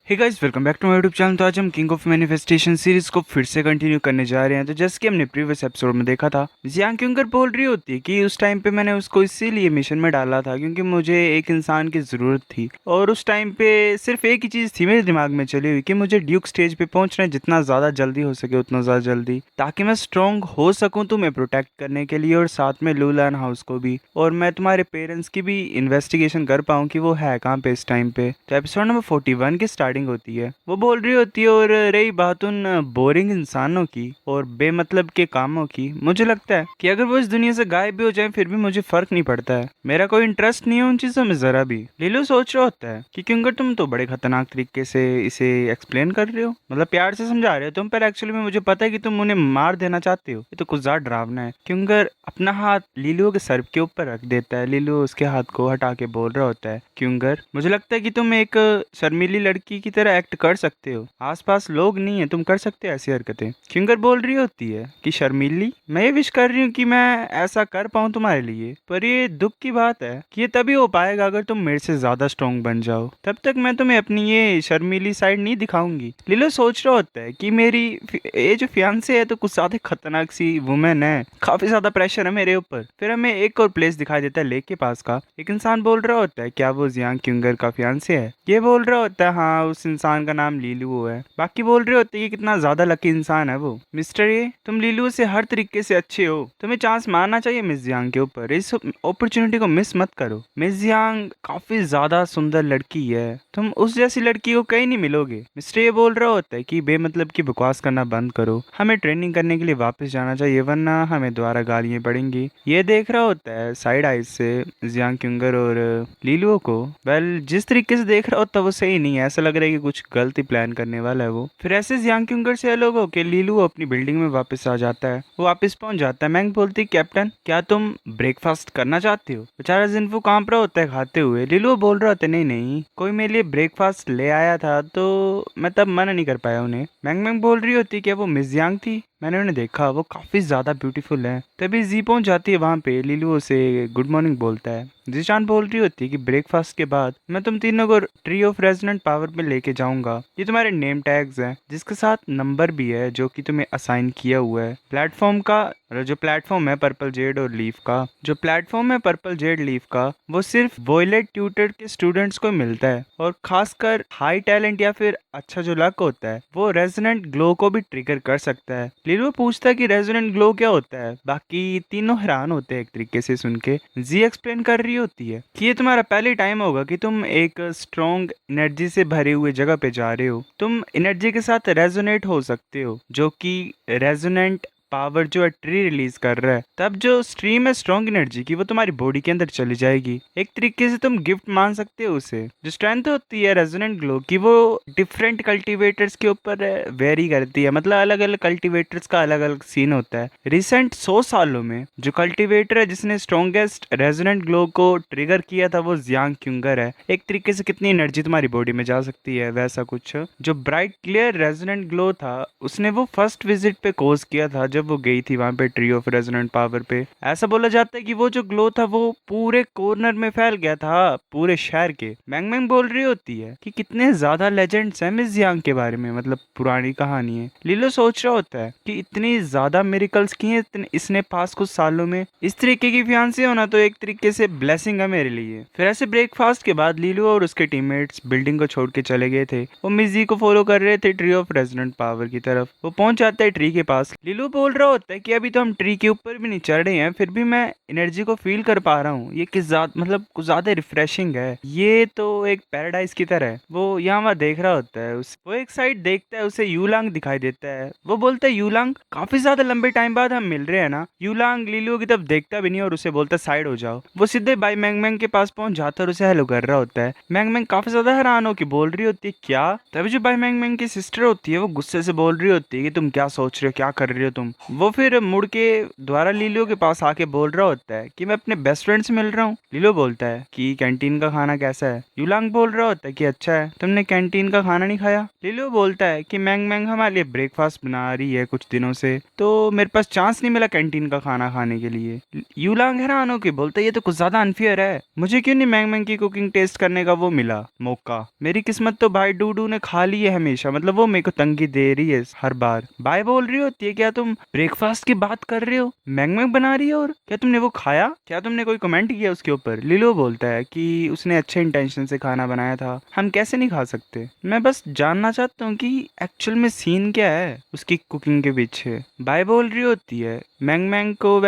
Hey guys, welcome back to my YouTube channel. तो आज हम किंग ऑफ मैनिफेस्टेशन सीरीज को फिर से कंटिन्यू करने जा रहे हैं। तो जैसे कि हमने प्रीवियस एपिसोड में देखा था, जियांग क्यूंगर बोल रही होती है कि उस टाइम पे मैंने उसको इसीलिए मिशन में डाला था क्योंकि मुझे एक इंसान की ज़रूरत थी। और उस टाइम पे सिर्फ एक ही चीज़ थी मेरे दिमाग में चली हुई कि मुझे ड्यूक स्टेज पे पहुंचना है, जितना ज़्यादा जल्दी हो सके उतना ज़्यादा जल्दी, ताकि मैं स्ट्रॉन्ग हो सकूँ तुम्हें प्रोटेक्ट करने के लिए और साथ में लूलान हाउस को भी, और मैं तुम्हारे पेरेंट्स की भी इन्वेस्टिगेशन कर पाऊँ कि वो है कहाँ पे इस टाइम पे। तो एपिसोड नंबर 41 की स्टार्टिंग होती है। वो बोल रही होती है, और रही बात उन बोरिंग इंसानों की और बेमतलब के कामों की, मुझे लगता है कि अगर वो इस दुनिया से गायब भी हो जाए फिर भी मुझे फर्क नहीं पड़ता है। मेरा कोई इंटरेस्ट नहीं है उन चीजों में जरा भी। लीलू सोच रहा होता है कि क्योंकि तुम तो बड़े खतरनाक तरीके से इसे एक्सप्लेन कर रहे हो, मतलब प्यार से समझा रहे हो तुम, पर एक्चुअली में मुझे पता है कि तुम उन्हें मार देना चाहते हो। ये तो कुछ ज्यादा डरावना है। क्योंकि अपना हाथ लीलू के सर के ऊपर रख देता है। लीलू उसके हाथ को हटा के बोल रहा होता है, क्योंगर मुझे लगता है कि तुम एक शर्मीली लड़की की तरह एक्ट कर सकते हो। आसपास लोग नहीं है, तुम कर सकते हो ऐसी हरकतें। क्योंकर बोल रही होती है कि शर्मीली, मैं ये विश कर रही हूँ कि मैं ऐसा कर पाऊँ तुम्हारे लिए, पर ये दुख की बात है कि ये तभी हो पाएगा अगर तुम मेरे से ज्यादा स्ट्रॉन्ग बन जाओ। तब तक मैं तुम्हें अपनी ये शर्मीली साइड नहीं दिखाऊंगी। लिलो सोच रहा होता है कि मेरी ये जो फियांसे है तो कुछ ज्यादा खतरनाक सी वुमेन है, काफी ज्यादा प्रेशर है मेरे ऊपर। फिर हमें एक और प्लेस दिखाई देता है लेक के पास का। एक इंसान बोल रहा होता है, क्या वो जियांग क्यूंगर का फियांसे है? ये बोल रहा होता है, हाँ, उस इंसान का नाम लीलू है। बाकी बोल रहे होते हैं कि कितना ज्यादा लकी इंसान है वो। मिस्टर ये, तुम लीलू से हर तरीके से अच्छे हो, तुम्हें चांस मारना चाहिए मिस जियांग के ऊपर। इस अपॉर्चुनिटी को मिस मत करो। मिस जियांग काफी ज्यादा सुंदर लड़की है, तुम उस जैसी लड़की को कहीं नहीं मिलोगे। मिस्टर ये बोल रहा होता है कि बेमतलब की बकवास करना बंद करो, हमें ट्रेनिंग करने के लिए वापस जाना चाहिए वरना हमें दोबारा गालियां पड़ेंगी। ये देख रहा होता है साइड आइज से जियांग क्यूंगर और लीलुओ को। वेल, जिस तरीके से देख रहा होता है वो सही नहीं है, ऐसा लग रहा है कि कुछ गलती प्लान करने वाला है वो। फिर ऐसे जियांग क्यूंगर से अलग हो के लीलू अपनी बिल्डिंग में वापस आ जाता है। वो वापस पहुंच जाता है। मैंग बोलती, कैप्टन क्या तुम ब्रेकफास्ट करना चाहते हो? बेचारा जिन्फू कांप रहा होता है खाते हुए। लीलू बोल रहा होता है, नहीं नहीं, कोई मेरे लिए ब्रेकफास्ट ले आया था तो मैं तब मना नहीं कर पाया उन्हें। मैंग मैंग बोल रही होती, क्या वो मिस जियांग थी? मैंने उन्हें देखा, वो काफी ज्यादा ब्यूटीफुल है। तभी जी पहुंच जाती है वहां पे। लीलू उसे गुड मॉर्निंग बोलता है। जीशान बोल रही होती है कि ब्रेकफास्ट के बाद मैं तुम तीनों को ट्री ऑफ रेजोनेंट पावर पे लेके जाऊंगा। ये तुम्हारे नेम टैग्स हैं, जिसके साथ नंबर भी है जो कि तुम्हें असाइन किया हुआ है। प्लेटफॉर्म का जो प्लेटफॉर्म है पर्पल जेड और लीफ का, जो प्लेटफॉर्म है पर्पल जेड लीफ का, वो सिर्फ वॉयलेट ट्यूटर के स्टूडेंट्स को मिलता है। और खासकर हाई टैलेंट या फिर अच्छा जो लक होता है वो रेजोनेंट ग्लो को भी ट्रिगर कर सकता है। लीलू पूछता है कि रेजोनेंट ग्लो क्या होता है। बाकी तीनों हैरान होते हैं एक तरीके से सुन के। जी एक्सप्लेन कर रही होती है कि ये तुम्हारा पहले टाइम होगा कि तुम एक स्ट्रॉन्ग एनर्जी से भरे हुए जगह पे जा रहे हो। तुम एनर्जी के साथ रेजोनेट हो सकते हो, जो कि रेजोनेंट पावर जो है ट्री रिलीज कर रहा है। तब जो स्ट्रीम है स्ट्रॉन्ग एनर्जी की वो तुम्हारी बॉडी के अंदर चली जाएगी। एक तरीके से तुम गिफ्ट मान सकते हो उसे। जो स्ट्रेंथ होती है रेजोनेंट ग्लो की वो डिफरेंट कल्टीवेटर्स के ऊपर वेरी करती है, मतलब अलग अलग कल्टीवेटर्स का अलग अलग सीन होता है। रिसेंट 100 सालों में जो कल्टीवेटर है जिसने स्ट्रॉन्गेस्ट रेजोनेंट ग्लो को ट्रिगर किया था वो जियांग क्यूंगर है। एक तरीके से कितनी एनर्जी तुम्हारी बॉडी में जा सकती है वैसा कुछ। जो ब्राइट क्लियर रेजोनेंट ग्लो था उसने वो फर्स्ट विजिट पे कोज किया था जब वो गई थी वहां पे ट्री ऑफ रेजोनेंट पावर पे। ऐसा बोला जाता है कि वो जो ग्लो था वो पूरे कॉर्नर में फैल गया था, पूरे शहर के। मैंग मैंग बोल रही होती है कि कितने ज्यादा लेजेंड्स हैं मिस जियांग के बारे में, मतलब पुरानी कहानी है। लीलो सोच रहा होता है कि इतनी ज्यादा मिरेकल्स की हैं इसने पास कुछ सालों में। इस तरीके की फियांसे होना तो एक तरीके से ब्लेसिंग है मेरे लिए। फिर ऐसे ब्रेकफास्ट के बाद लीलो और उसके टीममेट्स बिल्डिंग को छोड़ के चले गए थे। वो मिस जी को फॉलो कर रहे थे ट्री ऑफ रेजोनेंट पावर की तरफ। वो पहुंच जाता है ट्री के पास। लीलो बोल रहा होता है कि अभी तो हम ट्री के ऊपर भी नहीं चढ़ रहे हैं फिर भी मैं एनर्जी को फील कर पा रहा हूँ। ये किस ज्यादा मतलब कुछ ज्यादा रिफ्रेशिंग है, ये तो एक पैराडाइज की तरह है। वो यहाँ वहाँ देख रहा होता है। वो एक साइड देखता है, उसे यूलांग दिखाई देता है। वो बोलता है, यूलांग काफी ज्यादा लंबे टाइम बाद हम मिल रहे हैं ना? यूलांग लीलू की तरफ देखता भी नहीं और उसे बोलता है साइड हो जाओ। वो सीधे बाई मैंग मैंग के पास पहुंच जाता है और उसे हेलो कर रहा होता है। मैंग मैंग काफी ज्यादा हैरान हो कि बोल रही होती है क्या? तभी जो बाई मैंग मैंग की सिस्टर होती है वो गुस्से से बोल रही होती है कि तुम क्या सोच रहे हो, क्या कर रहे हो तुम? वो फिर मुड़ के द्वारा लीलो के पास आके बोल रहा होता है कि मैं अपने बेस्ट फ्रेंड से मिल रहा हूँ। लीलो बोलता है कि कैंटीन का खाना कैसा है। यूलांग बोल रहा होता है कि अच्छा है, तुमने कैंटीन का खाना नहीं खाया। लीलो बोलता है कि मैंग मैंग हमारे लिए ब्रेकफास्ट बना रही है कुछ दिनों से, तो मेरे पास चांस नहीं मिला कैंटीन का खाना खाने के लिए। यूलांग हैरान होके बोलता है ये तो कुछ ज्यादा अनफेयर है, मुझे क्यों नहीं मैंग मैंग की कुकिंग टेस्ट करने का वो मिला मौका। मेरी किस्मत तो भाई डूडू ने खा ली है हमेशा, मतलब वो मेरे को तंगी दे रही है हर बार। बाय बोल रही होती है क्या तुम ब्रेकफास्ट की बात कर रहे हो, मैंग मैंग बना रही है और क्या तुमने वो खाया, क्या तुमने कोई कमेंट किया उसके ऊपर। लिलो बोलता है कि उसने अच्छे इंटेंशन से खाना बनाया था, हम कैसे नहीं खा सकते। मैं बस जानना चाहता हूँ कि एक्चुअल में सीन क्या है उसकी कुकिंग के पीछे। बाय बोल रही होती है मैंग मैंग को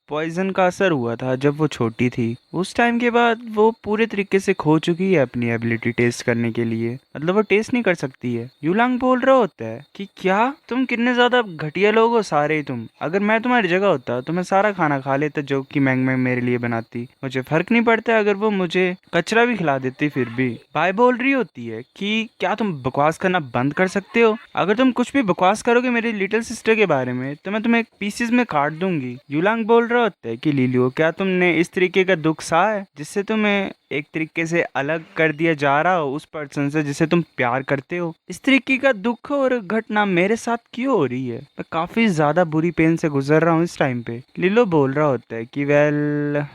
पॉइजन का असर हुआ था जब वो छोटी थी, उस टाइम के बाद वो पूरे तरीके से खो चुकी है अपनी एबिलिटी टेस्ट करने के लिए, मतलब वो टेस्ट नहीं कर सकती है। यूलांग बोल रहा होता है कि क्या तुम कितने ज्यादा घटिया लोग हो सारे ही तुम, अगर मैं तुम्हारी जगह होता तो मैं सारा खाना खा लेता जो कि मैंग मैंग मेरे लिए बनाती, मुझे फर्क नहीं पड़ता अगर वो मुझे कचरा भी खिला देती फिर भी। बाय बोल रही होती है कि क्या तुम बकवास करना बंद कर सकते हो, अगर तुम कुछ भी बकवास करोगे मेरी लिटिल सिस्टर के बारे में तो मैं तुम्हें पीसेस में काट दूंगी। यूलांग बोल रहा होता है कि लीलियो क्या तुमने इस तरीके का दुख सहा है जिससे तुम्हें एक तरीके से अलग कर दिया जा रहा हो उस पर्सन से जिसे तुम प्यार करते हो। इस तरीके का दुख और घटना मेरे साथ क्यों हो रही है, मैं काफी ज्यादा बुरी पेन से गुजर रहा हूँ इस टाइम पे। लिलो बोल रहा होता है कि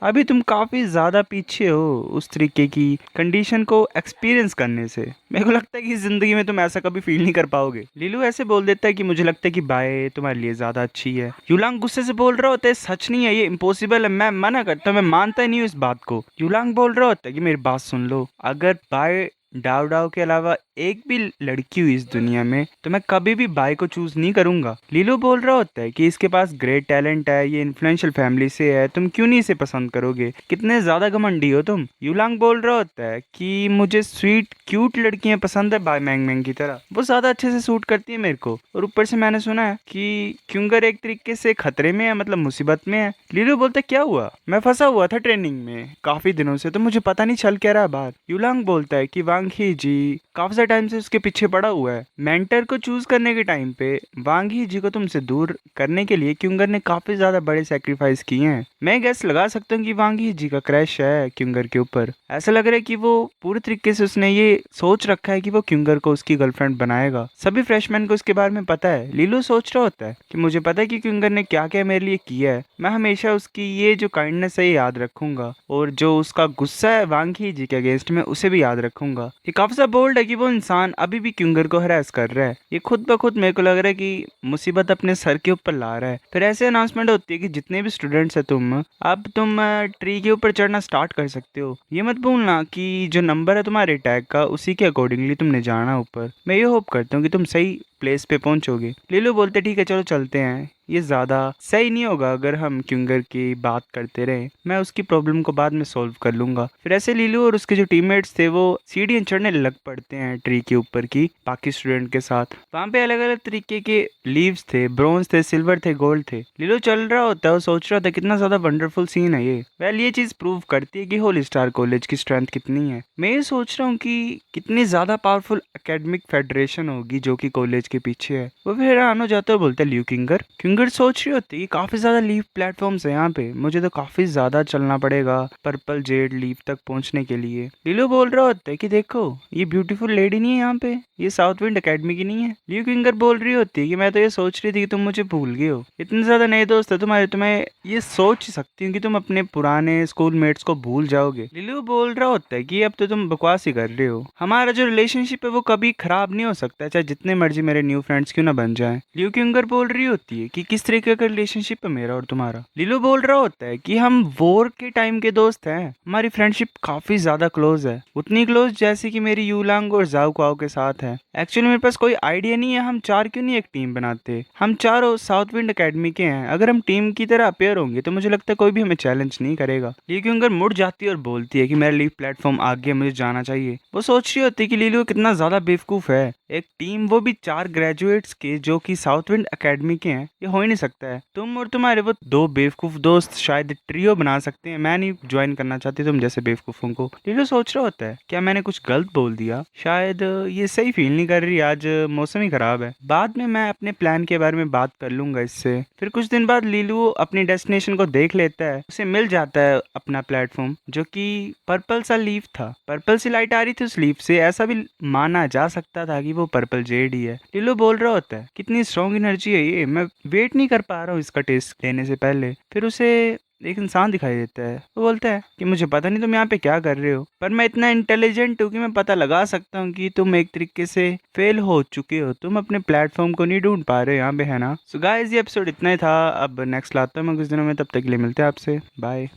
अभी तुम काफी ज्यादा पीछे हो उस तरीके की कंडीशन को एक्सपीरियंस करने से, मेरे को लगता है कि जिंदगी में तुम ऐसा कभी फील नहीं कर पाओगे। लिलो ऐसे बोल देता है कि मुझे लगता है कि बाय तुम्हारे लिए ज्यादा अच्छी है। यूलांग गुस्से से बोल रहा होता है सच नहीं है, ये इम्पॉसिबल है, मैं मना करता हूँ, मैं मानता ही नहीं हूँ इस बात को। यूलांग बोल रहा होता है कि मेरी बात सुन लो, अगर बाय डाव डाव के अलावा एक भी लड़की हुई इस दुनिया में तो मैं कभी भी बाय को चूज नहीं करूंगा। लीलो बोल रहा होता है कि इसके पास ग्रेट टैलेंट है, ये इन्फ्लुएंशियल फैमिली से है, तुम क्यों नहीं इसे पसंद करोगे, कितने ज्यादा घमंडी हो तुम। यूलांग बोल रहा होता है कि मुझे स्वीट क्यूट लड़कियां पसंद है बाय मैंग मैंग की तरह, वो ज्यादा अच्छे से सूट करती है मेरे को, और ऊपर से मैंने सुना है कि क्यूंगर एक तरीके से खतरे में है, मतलब मुसीबत में है। लीलो बोलता है क्या हुआ, मैं फंसा हुआ था ट्रेनिंग में काफी दिनों से तो मुझे पता नहीं चल क्या रहा बाहर। यूलांग बोलता है कि वांग ही जी काफी सारे टाइम से उसके पीछे पड़ा हुआ है, मेंटर को चूज करने के टाइम पे वांग ही जी को तुमसे दूर करने के लिए क्यूंगर ने काफी ज्यादा बड़े सेक्रीफाइस किए हैं। मैं गैस लगा सकता हूँ कि वांग ही जी का क्रैश है क्यूंगर के ऊपर, ऐसा लग रहा है कि वो पूरे तरीके से उसने ये सोच रखा है कि वो क्यूंगर को उसकी गर्लफ्रेंड बनाएगा। सभी फ्रेशमैन को इसके बारे में पता है। लीलो सोच रहा होता है कि मुझे पता है कि क्यूंगर ने क्या क्या मेरे लिए किया है, मैं हमेशा उसकी ये जो काइंडनेस है याद रखूंगा, और जो उसका गुस्सा है वांग ही जी के अगेंस्ट में उसे भी याद रखूंगा। ये काफी सा बोल्ड है कि वो इंसान अभी भी क्यूंगर को हरास कर रहा है, ये खुद ब खुद मेरे को लग रहा है कि मुसीबत अपने सर के ऊपर ला रहा है। फिर ऐसे अनाउंसमेंट होती है कि जितने भी स्टूडेंट्स है अब तुम ट्री के ऊपर चढ़ना स्टार्ट कर सकते हो, ये मत भूलना कि जो नंबर है तुम्हारे टैग का उसी के अकॉर्डिंगली तुमने जाना ऊपर। मैं ये होप करता हूँ कि तुम सही प्लेस पे पहुंचोगे। लीलो बोलते ठीक है चलो चलते हैं, ये ज्यादा सही नहीं होगा अगर हम क्यूंगर की बात करते रहे, मैं उसकी प्रॉब्लम को बाद में सॉल्व कर लूंगा। फिर ऐसे लीलो और उसके जो टीममेट्स थे वो सीढ़ियां चढ़ने लग पड़ते हैं ट्री के ऊपर की बाकी स्टूडेंट के साथ। वहां पे अलग अलग तरीके के लीव्स थे, ब्रोंज थे, सिल्वर थे, गोल्ड थे। लीलो चल रहा होता है और सोच रहा था कितना ज्यादा वंडरफुल सीन है ये। ये चीज प्रूव करती है कि होली स्टार कॉलेज की स्ट्रेंथ कितनी है। मैं ये सोच रहा हूँ कि कितनी ज्यादा पावरफुल एकेडमिक फेडरेशन होगी जो कि कॉलेज के पीछे है। वो फिर हैरान हो जाता है, बोलता है ल्यू किंगर। किंगर सोच रही होती है काफी ज्यादा लीव प्लेटफॉर्म्स है यहाँ पे, मुझे तो काफी ज्यादा चलना पड़ेगा पर्पल जेड लीव तक पहुंचने के लिए। लिलो बोल रहा होता है कि देखो ये ब्यूटीफुल लेडी नहीं है यहाँ पे, ये साउथ विंड एकेडमी की नहीं है। ल्यू किंगर बोल रही होती है कि मैं तो ये सोच रही थी कि तुम मुझे भूल गए हो, इतने ज्यादा नए दोस्त है तुम्हारे, तुम्हें ये सोच सकती हूँ कि तुम अपने पुराने स्कूल मेट्स को भूल जाओगे। लिलो बोल रहा होता है कि अब तो तुम बकवास ही कर रहे हो, हमारा जो रिलेशनशिप है वो कभी खराब नहीं हो सकता, चाहे जितने मर्जी मेरे न्यू फ्रेंड्स क्यों ना बन जाए। ल्यू किंगर बोल रही होती है कि किस तरीके का रिलेशनशिप है मेरा और तुम्हारा। लिलो बोल रहा होता है कि हम वॉर के टाइम के दोस्त हैं, हमारी फ्रेंडशिप काफी ज्यादा क्लोज है, उतनी क्लोज जैसे कि मेरी यूलांग और जाओ क्वाओ के साथ है। एक्चुअली मेरे पास कोई आइडिया नहीं है हम चार क्यों नहीं एक टीम बनाते, हम चारों साउथ विंड एकेडमी के हैं, अगर हम टीम की तरह अपेयर होंगे तो मुझे लगता है कोई भी हमें चैलेंज नहीं करेगा। ल्यू किंगर मुड़ जाती है और बोलती है कि मेरा लीव प्लेटफॉर्म आ गया, मुझे जाना चाहिए। वो सोच रही होती है कि लिलो कितना ज्यादा बेवकूफ है, एक टीम, वो भी 4 ग्रेजुएट्स के जो कि साउथविंड एकेडमी के हैं, ये हो ही नहीं सकता है। तुम और तुम्हारे वो 2 बेवकूफ दोस्त शायद ट्रियो बना सकते हैं, मैं नहीं ज्वाइन करना चाहती तुम जैसे बेवकूफों को। लीलो सोच रहा होता है क्या मैंने कुछ गलत बोल दिया, शायद ये सही फील नहीं कर रही, आज मौसम ही खराब है। बाद में मैं अपने प्लान के बारे में बात कर लूंगा इससे। फिर कुछ दिन बाद लीलू अपनी डेस्टिनेशन को देख लेता है, उसे मिल जाता है अपना प्लेटफॉर्म जो कि पर्पल सा लीफ था। पर्पल सी लाइट आ रही थी उस लीफ से, ऐसा भी माना जा सकता था कि वो पर्पल जेड ही है। लीलू बोल रहा होता है कितनी स्ट्रॉन्ग एनर्जी है ये, मैं वेट नहीं कर पा रहा हूँ इसका टेस्ट लेने से पहले। फिर उसे एक इंसान दिखाई देता है, वो बोलता है कि मुझे पता नहीं तुम यहाँ पे क्या कर रहे हो, पर मैं इतना इंटेलिजेंट हूँ कि मैं पता लगा सकता हूँ कि तुम एक तरीके से फेल हो चुके हो, तुम अपने प्लेटफॉर्म को नहीं ढूंढ पा रहे हो यहाँ पे, है ना। सो गाइस, ये एपिसोड इतना ही था, अब नेक्स्ट लाता हूँ मैं कुछ दिनों में, तब तक के लिए मिलते हैं आपसे, बाय।